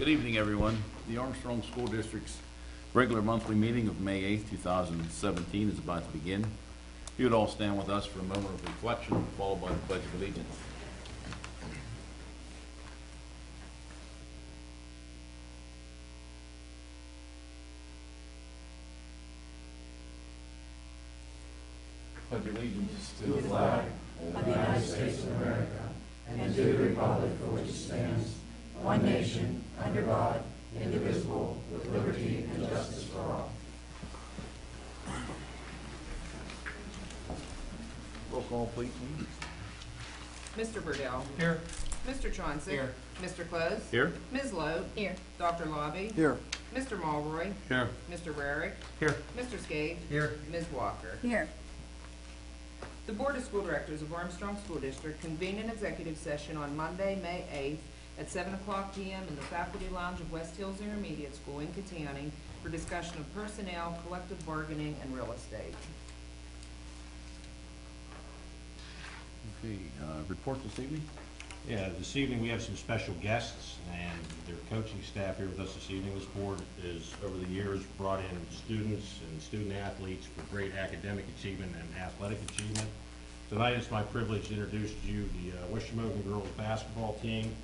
Good evening, everyone. The Armstrong School District's regular monthly meeting of May 8th, 2017 is about to begin. If you would all stand with us for a moment of reflection, followed by the Pledge of Allegiance. Pledge allegiance to the flag of the United States of America and to the republic for which it stands, one nation, under God, indivisible, with liberty and justice for all. Roll call, please. Mr. Burdell. Here. Mr. Chauncey. Here. Mr. Close. Here. Ms. Lowe. Here. Dr. Lobby. Here. Mr. Mulroy. Here. Mr. Rarick. Here. Mr. Skate. Here. Ms. Walker. Here. The Board of School Directors of Armstrong School District convened an executive session on Monday, May 8th at 7:00 p.m. in the Faculty Lounge of West Hills Intermediate School in Kittanning for discussion of personnel, collective bargaining, and real estate. Okay, report this evening? Yeah, this evening we have some special guests and their coaching staff here with us this evening. This board has, over the years, brought in students and student athletes for great academic achievement and athletic achievement. Tonight it's my privilege to introduce to you the West Shamokin girls basketball team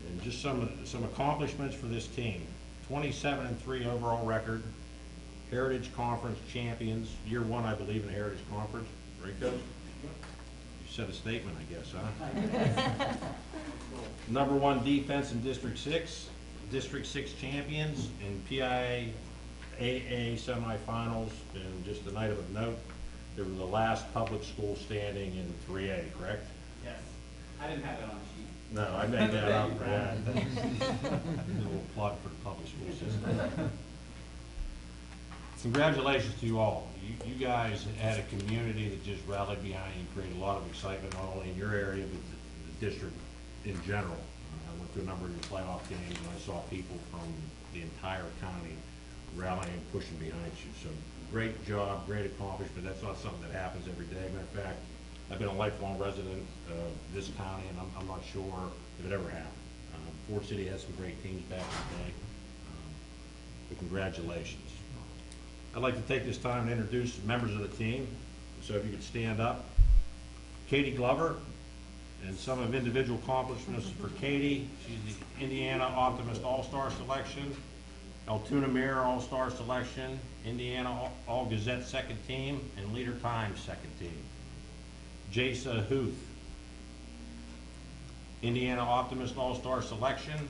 and just some accomplishments for this team. 27-3 overall record, Heritage Conference champions, year one I believe in the Heritage Conference, right Coach? Set a statement, I guess, huh? Number one defense in District 6, District 6 champions in PIAA semifinals, and just a night of note, they were the last public school standing in 3A, correct? Yes. I didn't have that on the sheet. No, I made that up for that. A little plug for the public school system. Congratulations to you all. You guys had a community that just rallied behind you, created a lot of excitement, not only in your area, but the district in general. I went to a number of your playoff games, and I saw people from the entire county rallying and pushing behind you. So great job, great accomplishment. That's not something that happens every day. Matter of fact, I've been a lifelong resident of this county, and I'm not sure if it ever happened. Ford City has some great teams back in the day, but congratulations. I'd like to take this time to introduce members of the team. So if you could stand up. Katie Glover, and some of individual accomplishments for Katie. She's the Indiana Optimist All-Star Selection, Altoona Mirror All-Star Selection, Indiana All-Gazette Second Team, and Leader Times Second Team. Jasa Huth, Indiana Optimist All-Star Selection,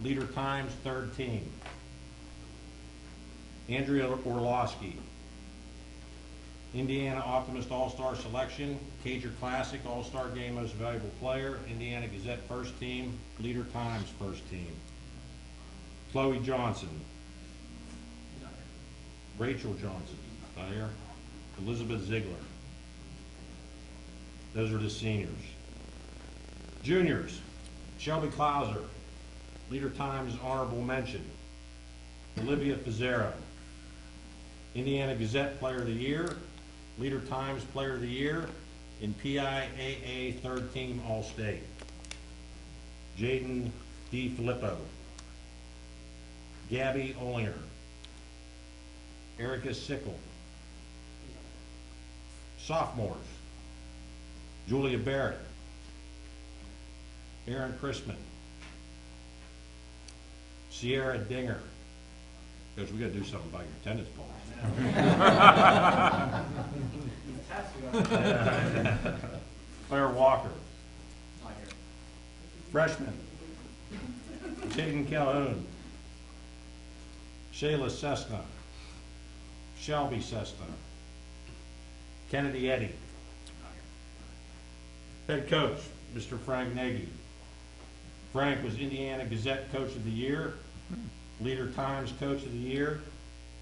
Leader Times Third Team. Andrea Orlowski, Indiana Optimist All-Star Selection, Cager Classic All-Star Game Most Valuable Player, Indiana Gazette First Team, Leader Times First Team. Chloe Johnson, Rachel Johnson, not here, Elizabeth Ziegler. Those are the seniors. Juniors, Shelby Klauser, Leader Times Honorable Mention, Olivia Pizzero, Indiana Gazette Player of the Year, Leader Times Player of the Year, and PIAA Third Team All-State. Jaden D. Filippo, Gabby Olinger, Erica Sickle. Sophomores, Julia Barrett, Aaron Chrisman, Sierra Dinger. Because we got to do something about your attendance balls. Claire Walker, freshman. Jaden Calhoun, Shayla Cessna, Shelby Cessna, Kennedy Eddy. Head coach, Mr. Frank Nagy. Frank was Indiana Gazette Coach of the Year, Leader Times Coach of the Year,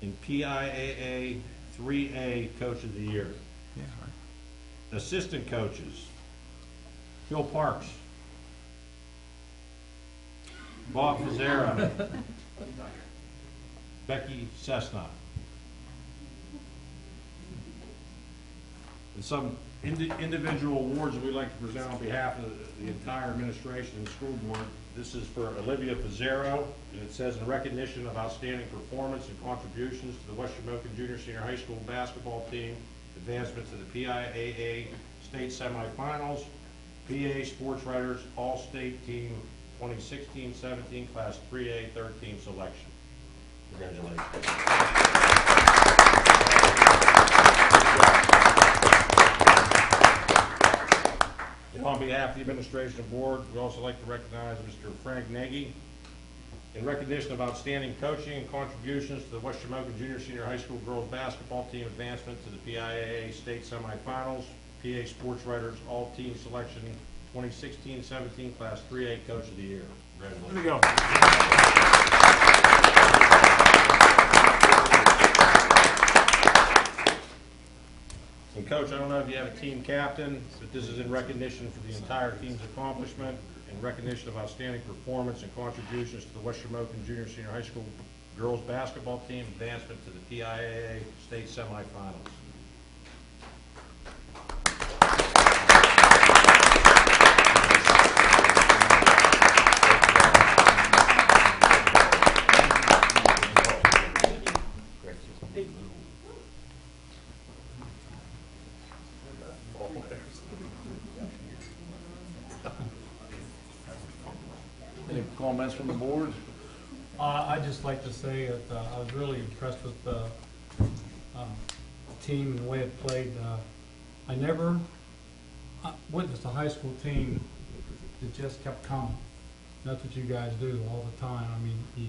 and PIAA 3A Coach of the Year. Yeah, right. Assistant coaches, Phil Parks, Bob Pizzera, Becky Cessna. And some individual awards that we'd like to present on behalf of the entire administration and school board. This is for Olivia Pizzaro, and it says, in recognition of outstanding performance and contributions to the West Shamokin Junior Senior High School basketball team, advancement to the PIAA state semifinals, PA Sports Writers All-State Team 2016-17 Class 3A 13 selection. Congratulations. And on behalf of the administration and board, we'd also like to recognize Mr. Frank Nagy in recognition of outstanding coaching and contributions to the West Shamokin Junior Senior High School girls basketball team, advancement to the PIAA state semifinals, PA Sports Writers All-Team Selection 2016-17 Class 3A Coach of the Year. Congratulations. There you go. And Coach, I don't know if you have a team captain, but this is in recognition for the entire team's accomplishment, in recognition of outstanding performance and contributions to the West Shamokin Junior Senior High School girls basketball team, advancement to the PIAA state semifinals. Any comments from the board? I'd just like to say that I was really impressed with the team and the way it played. I never witnessed a high school team that just kept coming. That's what you guys do all the time. I mean, you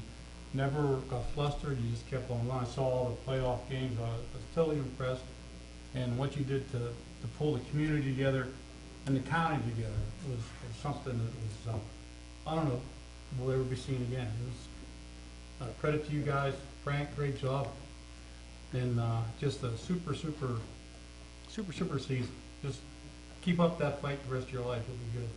never got flustered. You just kept on going. I saw all the playoff games. I was totally impressed. And what you did to pull the community together and the county together was something that was, I don't know, we'll ever be seen again. It was credit to you guys. Frank, great job. And just a super season. Just keep up that fight the rest of your life. It'll be good.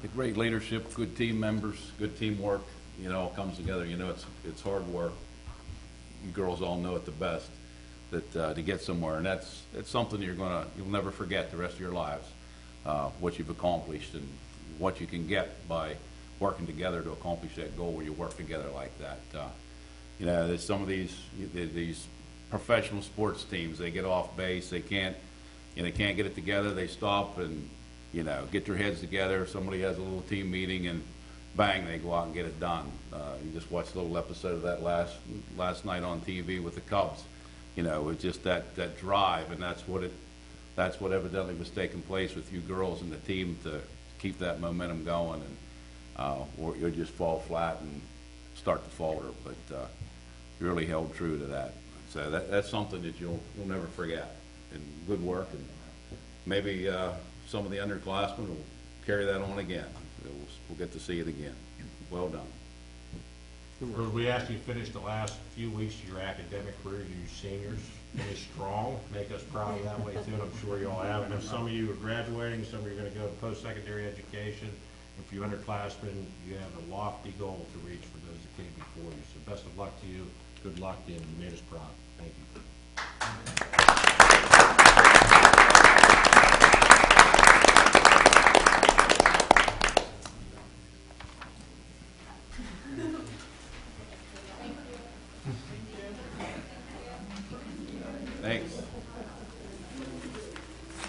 The great leadership, good team members, good teamwork, you know, all comes together. You know, it's hard work. You girls all know it the best, that to get somewhere, and it's something you'll never forget the rest of your lives, what you've accomplished and what you can get by working together to accomplish that goal where you work together like that. You know, there's some of these professional sports teams, they get off base, they can't get it together, they stop and, you know, get their heads together. Somebody has a little team meeting and bang, they go out and get it done. You just watched a little episode of that last night on TV with the Cubs. You know, it's just that drive, and that's what evidently was taking place with you girls and the team to keep that momentum going, and or you'll just fall flat and start to falter. But you really held true to that. So that's something that you'll never forget. And good work, and maybe some of the underclassmen will carry that on again. We'll get to see it again. Well done. Bruce, we asked you to finish the last few weeks of your academic career, you seniors, finish strong, make us proud of that way too, and I'm sure you all have. I know some of you are graduating, some of you are going to go to post-secondary education, and for you underclassmen, you have a lofty goal to reach for those that came before you. So best of luck to you, good luck, and you made us proud. Thank you. Thanks.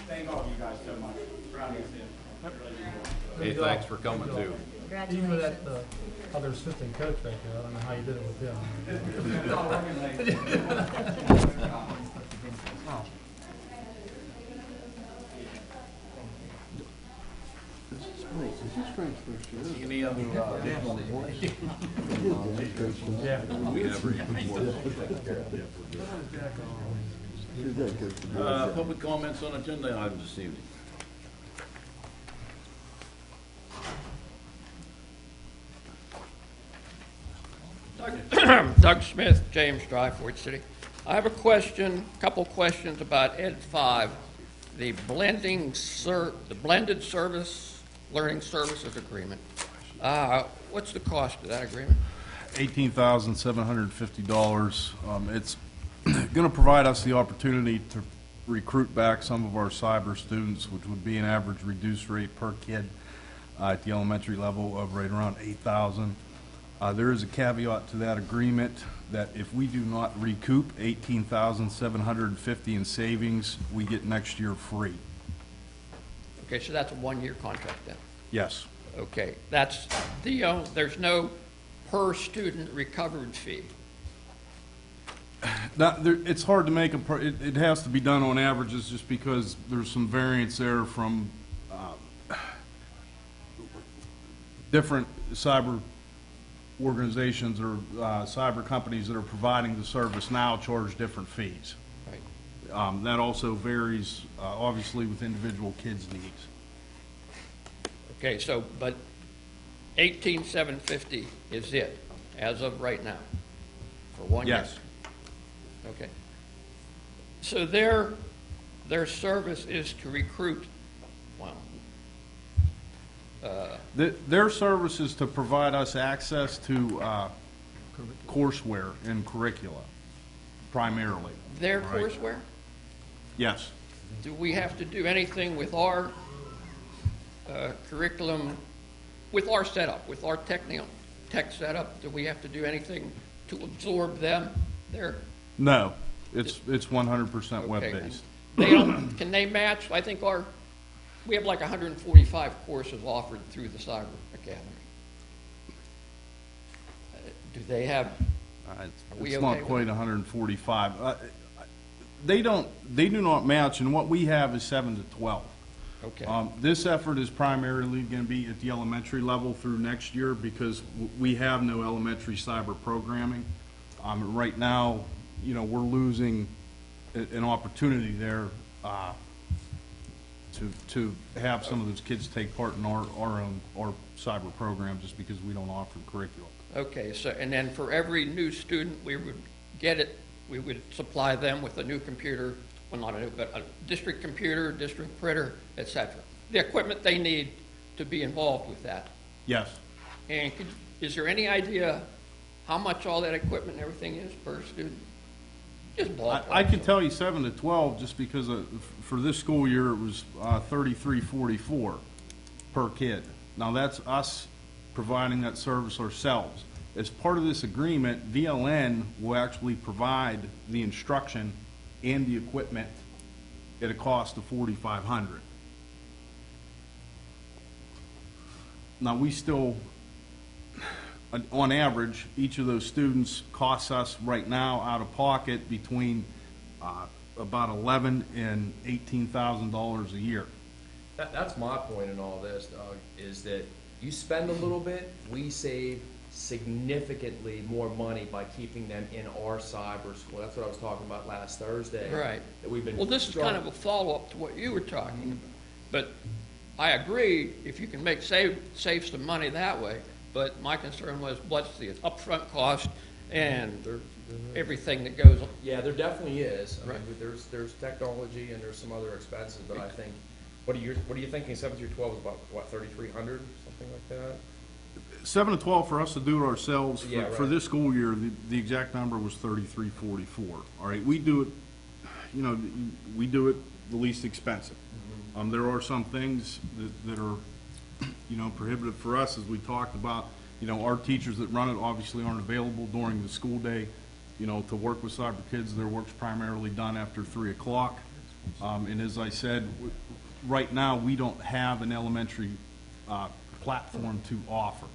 Thank all of you guys so much. Proud of you. Hey, thanks for coming too. Even with that other assistant coach right there, I don't know how you did it with him. Any other Yeah. public comments on agenda items this evening? Doug Smith, James Drive, Fort City. I have a couple questions about Ed 5, the blended service learning services agreement. What's the cost of that agreement? $18,750. It's going to provide us the opportunity to recruit back some of our cyber students, which would be an average reduced rate per kid at the elementary level of right around 8,000. There is a caveat to that agreement that if we do not recoup 18,750 in savings, we get next year free. Okay, so that's a one-year contract then? Yes. Okay, that's the, there's no per-student recovered fee? It's hard to make it has to be done on averages just because there's some variance there from different cyber organizations or cyber companies that are providing the service now charge different fees. Right. That also varies, obviously, with individual kids' needs. Okay, so, but 18,750 is it, as of right now, for 1 year? Yes. Okay. So their service is to recruit, wow. Their service is to provide us access to courseware and curricula, primarily. Their All right. courseware? Yes. Do we have to do anything with our curriculum, with our setup, with our tech setup? Do we have to do anything to absorb them? No, it's 100% web-based. They don't, can they match? I think we have like 145 courses offered through the Cyber Academy. Do they have? It's not quite 145. They do not match, and what we have is 7 to 12. Okay. This effort is primarily going to be at the elementary level through next year because we have no elementary cyber programming. Right now, we're losing an opportunity there to have some of those kids take part in our cyber program just because we don't offer curriculum. Okay, so, and then for every new student, we would supply them with a new computer, well, not a new, but a district computer, district printer, et cetera. The equipment they need to be involved with that. Yes. And is there any idea how much all that equipment and everything is per student? Just ballpark. I can tell you 7 to 12 just because for this school year it was $33.44 per kid. Now that's us providing that service ourselves. As part of this agreement, VLN will actually provide the instruction and the equipment at a cost of $4,500. Now we still, on average, each of those students costs us right now out of pocket between about $11,000 and $18,000 a year. That's my point in all this, Doug, is that you spend a little bit, we save significantly more money by keeping them in our cyber school. That's what I was talking about last Thursday. Right. That we've been. Well, this is kind of a follow-up to what you were talking about. But I agree, if you can save some money that way, but my concern was what's the upfront cost and everything that goes on. Yeah, there definitely is. I Right. mean, there's technology and there's some other expenses, but I think, what are you thinking, 7 through 12 is about, what, 3,300, something like that? 7 to 12 for us to do it ourselves. Yeah, For right. this school year, the exact number was $33.44. All right, we do it, we do it the least expensive. There are some things that are, prohibitive for us, as we talked about. Our teachers that run it obviously aren't available during the school day, to work with cyber kids. Their work's primarily done after 3 o'clock. And as I said, right now, we don't have an elementary platform to offer.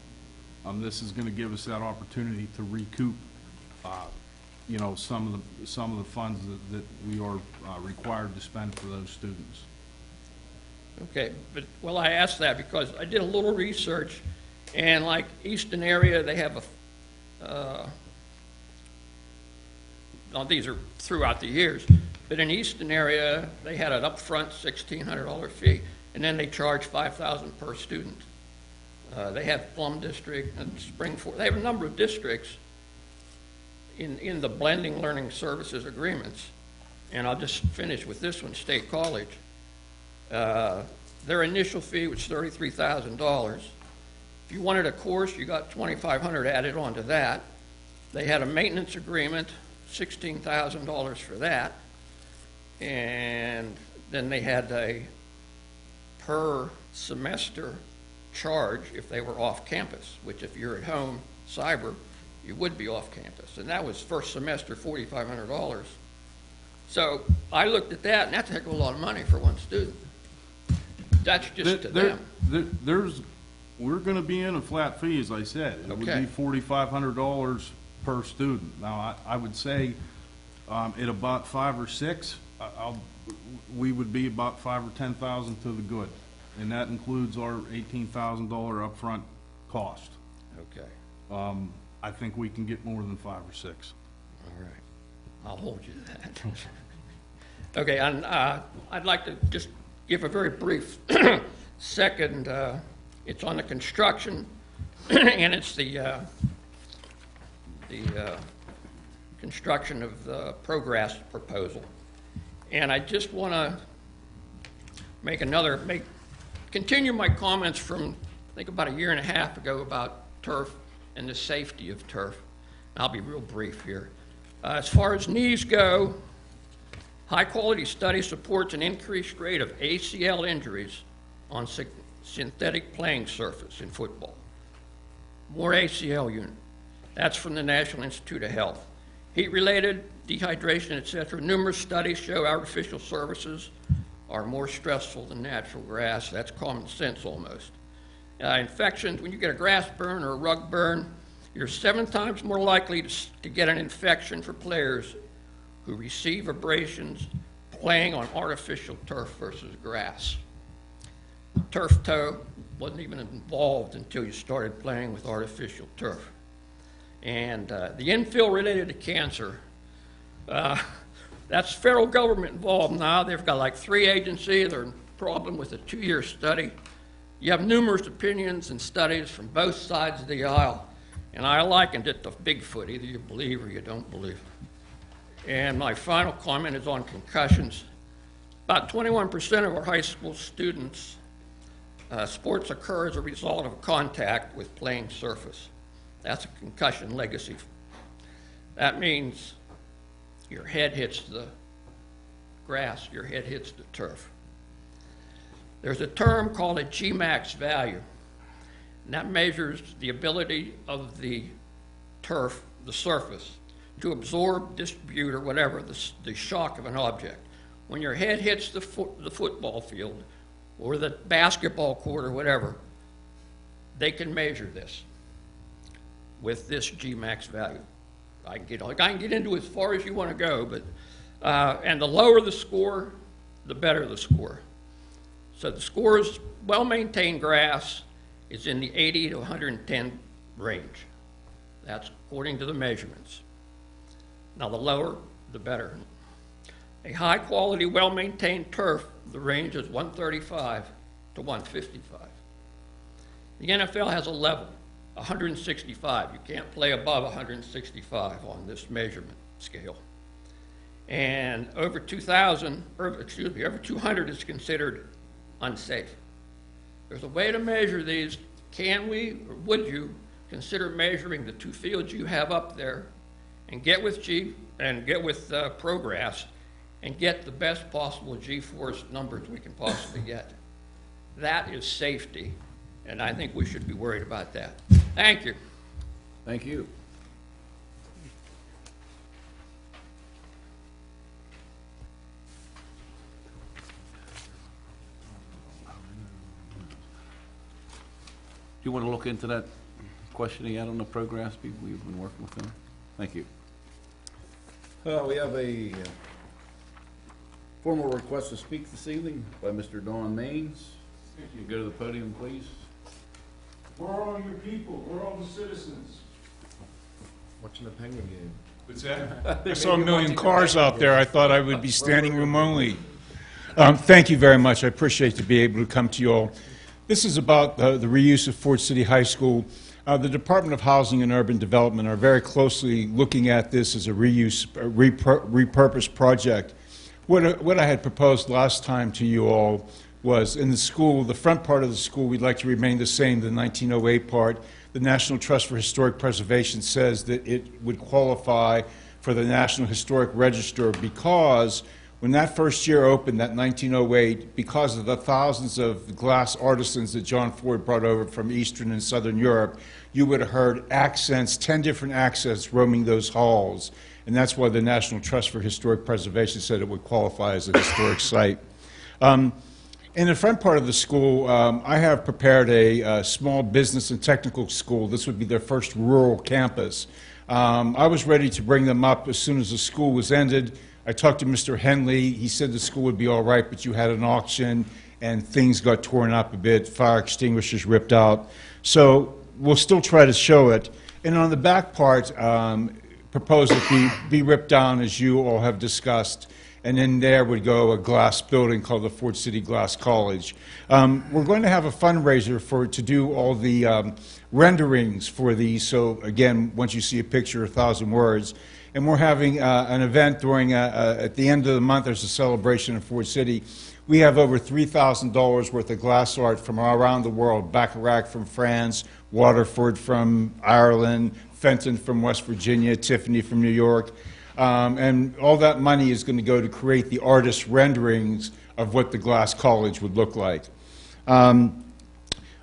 This is going to give us that opportunity to recoup, some of the funds that we are required to spend for those students. Okay, but, well, I asked that because I did a little research, and like Easton area, they have now these are throughout the years, but in Easton area, they had an upfront $1,600 fee, and then they charge $5,000 per student. They have Plum District and Springford. They have a number of districts in the blending learning services agreements. And I'll just finish with this one, State College. Their initial fee was $33,000. If you wanted a course, you got $2,500 added on to that. They had a maintenance agreement, $16,000 for that. And then they had a per semester charge if they were off campus, which if you're at home, cyber, you would be off campus. And that was first semester, $4,500. So I looked at that, and that's a heck of a lot of money for one student. That's just to them. We're gonna be in a flat fee, as I said. It would Okay. be $4,500 per student. Now, I would say, at about 5 or 6, we would be about 5 or 10,000 to the good. And that includes our $18,000 upfront cost. Okay, I think we can get more than 5 or 6. all right. I'll hold you to that. Okay, and I'd like to just give a very brief second. It's on the construction, and it's the construction of the Progress proposal. And I just want to continue my comments from, I think, about a year and a half ago about turf and the safety of turf. I'll be real brief here. As far as knees go, high-quality study supports an increased rate of ACL injuries on synthetic playing surface in football. More ACL unit. That's from the National Institute of Health. Heat-related, dehydration, etc. Numerous studies show artificial surfaces are more stressful than natural grass. That's common sense almost. Infections, when you get a grass burn or a rug burn, you're 7 times more likely to get an infection for players who receive abrasions playing on artificial turf versus grass. Turf toe wasn't even involved until you started playing with artificial turf. And the infill related to cancer, that's federal government involved now. They've got like 3 agencies. They're in problem with a 2-year study. You have numerous opinions and studies from both sides of the aisle. And I likened it to Bigfoot. Either you believe or you don't believe. And my final comment is on concussions. About 21% of our high school students, sports occur as a result of contact with playing surface. That's a concussion legacy. That means your head hits the grass, your head hits the turf. There's a term called a Gmax value, and that measures the ability of the turf, the surface, to absorb, distribute, or whatever, the shock of an object. When your head hits the football field or the basketball court or whatever, they can measure this with this Gmax value. I can get into as far as you want to go, but and the lower the score, the better the score. So the score's well-maintained grass is in the 80 to 110 range. That's according to the measurements. Now the lower, the better. A high-quality, well-maintained turf, the range is 135 to 155. The NFL has a level, 165. You can't play above 165 on this measurement scale. And over 200 is considered unsafe. There's a way to measure these. Can we, or would you, consider measuring the 2 fields you have up there and get with Progress and get the best possible G-force numbers we can possibly get? That is safety, and I think we should be worried about that. Thank you. Thank you. Do you want to look into that question he had on the Progress people? We've been working with them. Thank you. We have a formal request to speak this evening by Mr. Don Maines. If you go to the podium, please. Where are all your people? Where are all the citizens? Watching the Penguin game. What's that? I saw a million cars out there. I thought I would be standing room only. Thank you very much. I appreciate to be able to come to you all. This is about the reuse of Ford City High School. The Department of Housing and Urban Development are very closely looking at this as a repurpose project. What I had proposed last time to you all was in the school, the front part of the school, we'd like to remain the same, the 1908 part. The National Trust for Historic Preservation says that it would qualify for the National Historic Register because When that first year opened, that 1908, because of the thousands of glass artisans that John Ford brought over from Eastern and Southern Europe, you would have heard accents, 10 different accents roaming those halls. And that's why the National Trust for Historic Preservation said it would qualify as a historic site. In the front part of the school, I have prepared a small business and technical school. This would be their first rural campus. I was ready to bring them up as soon as the school was ended. I talked to Mr. Henley. He said the school would be all right, but you had an auction and things got torn up a bit, fire extinguishers ripped out. So we'll still try to show it. And on the back part, propose it be ripped down as you all have discussed. And in there would go a glass building called the Fort City Glass College. We're going to have a fundraiser to do all the renderings for these. So again, once you see a picture, 1,000 words. And we're having an event during, at the end of the month, there's a celebration in Fort City. We have over $3,000 worth of glass art from around the world, Bacharach from France, Waterford from Ireland, Fenton from West Virginia, Tiffany from New York. And all that money is going to go to create the artist renderings of what the Glass College would look like.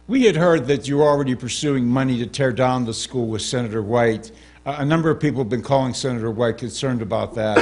We had heard that you're already pursuing money to tear down the school with Senator White. A number of people have been calling Senator White concerned about that.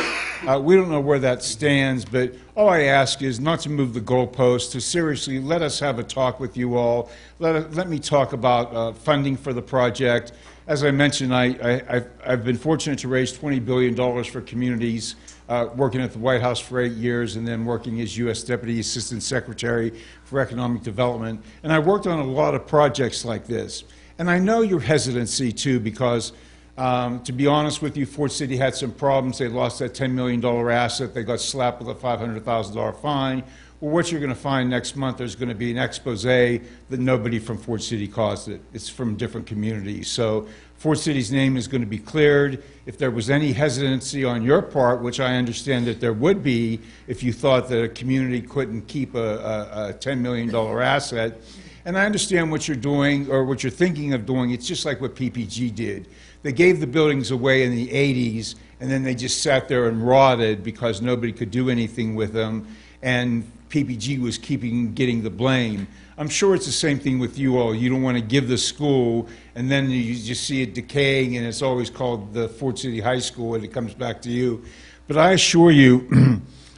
We don't know where that stands, but all I ask is not to move the goalposts, to seriously let us have a talk with you all. Let me talk about funding for the project. As I mentioned, I've been fortunate to raise $20 billion for communities, working at the White House for 8 years and then working as U.S. Deputy Assistant Secretary for Economic Development. And I worked on a lot of projects like this. And I know your hesitancy, too, because to be honest with you, Fort City had some problems. They lost that $10 million asset. They got slapped with a $500,000 fine. Well, what you're going to find next month, there's going to be an expose that nobody from Fort City caused it. It's from different communities. So Fort City's name is going to be cleared. If there was any hesitancy on your part, which I understand that there would be if you thought that a community couldn't keep a $10 million asset, and I understand what you're doing or what you're thinking of doing. It's just like what PPG did. They gave the buildings away in the 80s, and then they just sat there and rotted because nobody could do anything with them, and PPG was getting the blame. I'm sure it's the same thing with you all. You don't want to give the school, and then you just see it decaying, and it's always called the Fort City High School, and it comes back to you. But I assure you,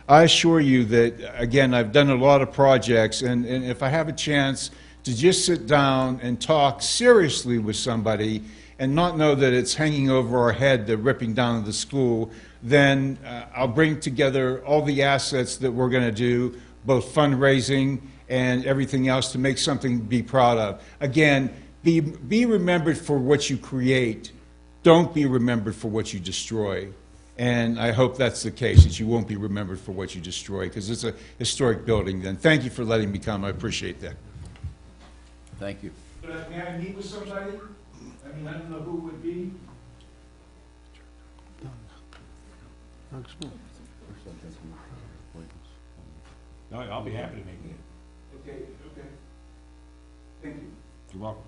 that, again, I've done a lot of projects, and if I have a chance to just sit down and talk seriously with somebody and not know that it's hanging over our head, the ripping down of the school, then I'll bring together all the assets that we're going to do, both fundraising and everything else, to make something to be proud of. Again, be remembered for what you create. Don't be remembered for what you destroy. And I hope that's the case, that you won't be remembered for what you destroy, because it's a historic building then. Thank you for letting me come. I appreciate that. Thank you. May I meet with somebody? I mean, I don't know who it would be. No, I'll be happy to make it. Okay. Thank you. You're welcome.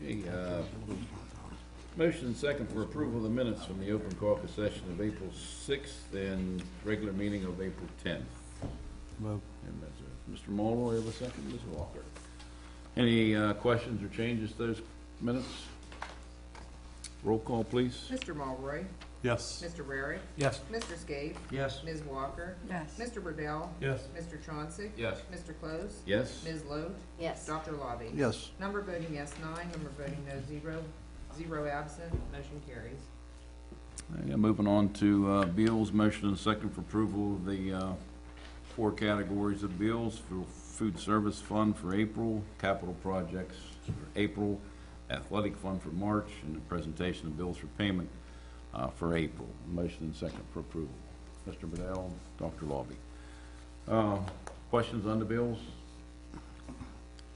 Okay, motion and second for approval of the minutes from the open caucus session of April 6th and regular meeting of April 10th. And that's Mr. Mulroy, have a second, Ms. Walker. Any questions or changes to those minutes? Roll call, please. Mr. Mulroy? Yes. Mr. Rarick? Yes. Mr. Skate? Yes. Ms. Walker? Yes. Mr. Burdell? Yes. Mr. Chauncey? Yes. Mr. Close? Yes. Ms. Lote? Yes. Dr. Lobby? Yes. Number voting yes, 9. Number voting no, 0. 0 absent. Motion carries. Yeah, moving on to bills, motion and second for approval of the 4 categories of bills for food service fund for April, capital projects for April, athletic fund for March, and the presentation of bills for payment for April. Motion and second for approval. Mr. Burdell, Dr. Lobby. Questions on the bills?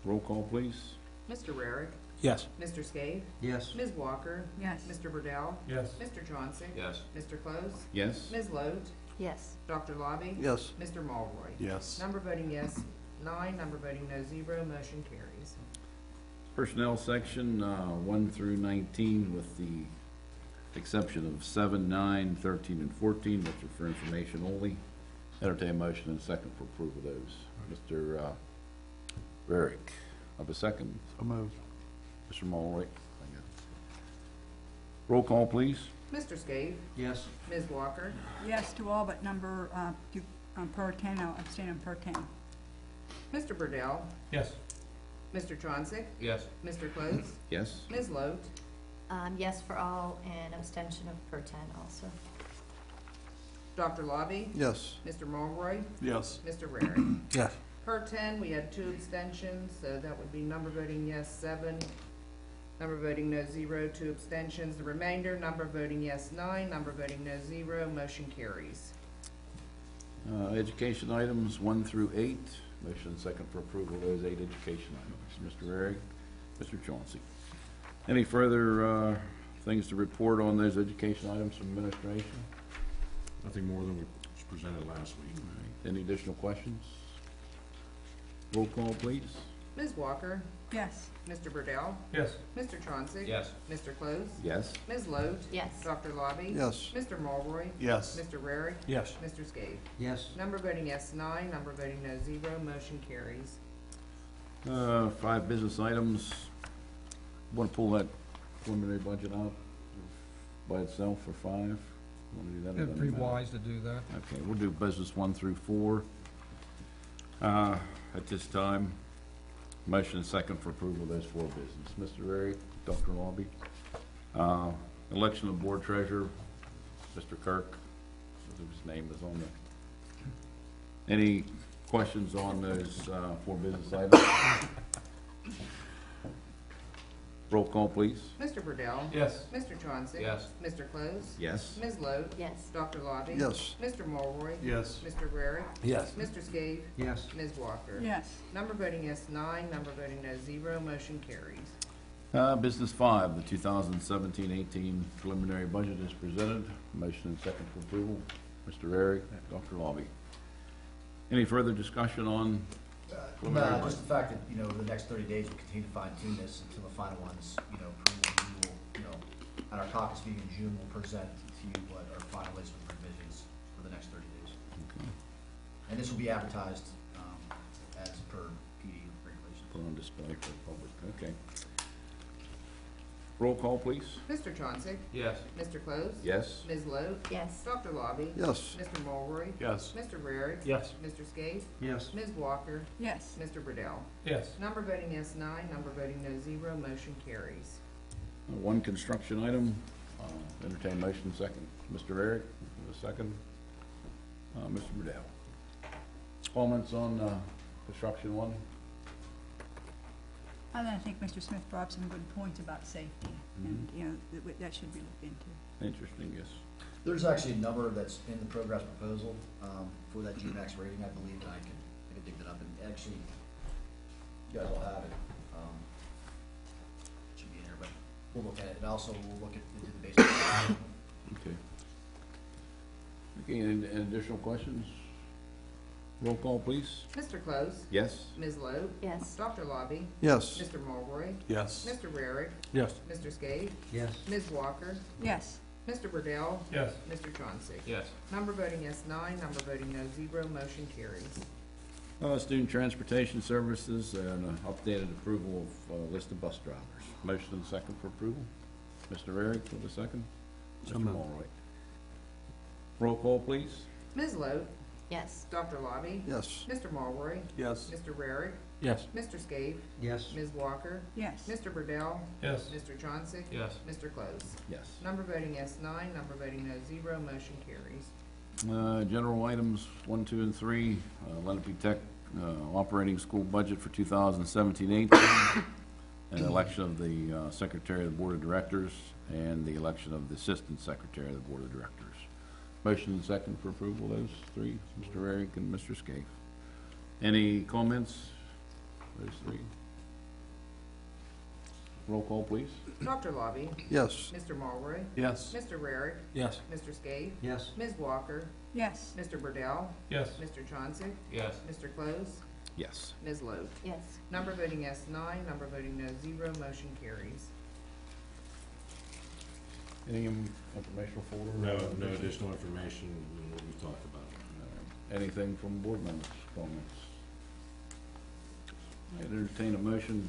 Roll call, please. Mr. Rarick? Yes. Mr. Skate? Yes. Ms. Walker? Yes. Mr. Burdell? Yes. Mr. Chauncey? Yes. Mr. Close? Yes. Ms. Lote? Yes. Dr. Lobby? Yes. Mr. Mulroy? Yes. Number voting yes, 9. Number voting no, 0. Motion carries. Personnel section, 1 through 19 with the exception of 7, 9, 13, and 14, which are for information only. Entertain a motion and a second for approval of those. Mr. Varick, have a second? So moved. Mr. Mulroy? Roll call, please. Mr. Skave? Yes. Ms. Walker? Yes to all but number, per 10, I'll abstain on per 10. Mr. Burdell? Yes. Mr. Chauncey? Yes. Mr. Close? Yes? Ms. Lote? Yes for all and abstention of per 10 also. Dr. Lobby? Yes. Mr. Mulroy? Yes. Mr. Rarick? Yes. Per 10, we had 2 abstentions, so that would be number voting yes, 7. Number voting no, 0, 2 abstentions. The remainder, number voting yes, 9. Number voting no, 0. Motion carries. Education items 1 through 8. Motion and second for approval of those 8 education items. Mr. Varick, Mr. Chauncey. Any further things to report on those education items from administration? Nothing more than was presented last week. All right. Any additional questions? Roll call, please. Ms. Walker? Yes. Mr. Burdell? Yes. Mr. Chauncey? Yes. Mr. Close? Yes? Ms. Lote? Yes. Dr. Lobby? Yes. Mr. Mulroy? Yes. Mr. Rarick? Yes. Mr. Skave? Yes. Number voting yes, 9. Number voting no, 0. Motion carries. 5 business items. Want to pull that preliminary budget out by itself for 5? Want to do that? It'd be pretty wise to do that. Okay, we'll do business 1 through 4. At this time, motion and second for approval of those 4 business. Mr. Rarick, Dr. Lobby. Election of board treasurer, Mr. Kirk, whose name is on the. Any questions on those 4 business items? Roll call, please. Mr. Burdell? Yes. Mr. Chauncey? Yes. Mr. Close? Yes. Ms. Lote? Yes. Dr. Lobby? Yes. Mr. Mulroy? Yes. Mr. Rarick? Yes. Mr. Skave? Yes. Ms. Walker? Yes. Number voting yes, 9. Number voting no, 0. Motion carries. Business 5, the 2017-18 preliminary budget is presented. Motion and second for approval. Mr. Rarick, Dr. Lobby. Any further discussion on preliminary No, budget? just the fact that, you know, over the next 30 days, we'll continue to fine tune this until the final one's, you know, approval. We will, you know, at our caucus meeting in June, we'll present to you what our final list of revisions for the next 30 days. Okay. And this will be advertised, as per PD regulations. Put on display for the public. Okay. Roll call, please. Mr. Chauncey? Yes. Mr. Close? Yes? Ms. Lote? Yes. Dr. Lobby? Yes. Mr. Mulroy? Yes. Mr. Rarick? Yes. Mr. Skave? Yes. Ms. Walker? Yes. Mr. Burdell? Yes. Number voting yes, 9. Number voting no, 0. Motion carries. 1 construction item. Entertain motion second. Mr. Rarick, a second. Mr. Burdell. Comments on construction 1? I think Mr. Smith brought up some good points about safety, and, you know, that should be looked into. Interesting, yes. There's actually a number that's in the progress proposal, for that GMAX rating, I believe, and I can dig that up, and actually, you guys will have it, it should be in here, but we'll look at it, and also we'll look at, into the basic. Okay. Okay, any additional questions? Roll call, please. Mr. Close? Yes? Ms. Lote? Yes. Dr. Lobby? Yes. Mr. Mulroy? Yes. Mr. Rarick? Yes. Mr. Skave? Yes. Ms. Walker? Yes. Mr. Burdell? Yes. Mr. Chauncey? Yes. Number voting yes, 9. Number voting no, 0. Motion carries. Student transportation services and updated approval of list of bus drivers. Motion and second for approval. Mr. Rarick for the second. Mr. Mulroy. Roll call, please. Ms. Lote? Yes. Dr. Lobby? Yes. Mr. Mulroy? Yes. Mr. Rarick? Yes. Mr. Skave? Yes. Ms. Walker? Yes. Mr. Burdell? Yes. Mr. Chauncey? Yes. Mr. Close? Yes. Number voting yes, 9. Number voting no, 0. Motion carries. General items 1, 2, and 3. Lenape Tech operating school budget for 2017-18. And election of the Secretary of the Board of Directors and the election of the Assistant Secretary of the Board of Directors. Motion and second for approval of those 3, Mr. Rarick and Mr. Scaife. Any comments? Those 3. Roll call, please. Dr. Lobby? Yes. Mr. Mulroy? Yes. Mr. Rarick? Yes. Mr. Skave? Yes. Ms. Walker? Yes. Mr. Burdell? Yes. Mr. Chauncey? Yes. Mr. Close? Yes. Ms. Lote? Yes. Number voting yes, 9. Number voting no, 0. Motion carries. Any informational folder? No additional information than what we talked about. Anything from board members, comments? I'd entertain a motion,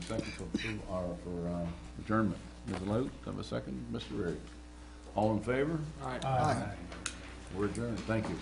second to approve, for adjournment. Ms. Lote, have a second? Mr. Riggs? All in favor? Aye. We're adjourned. Thank you.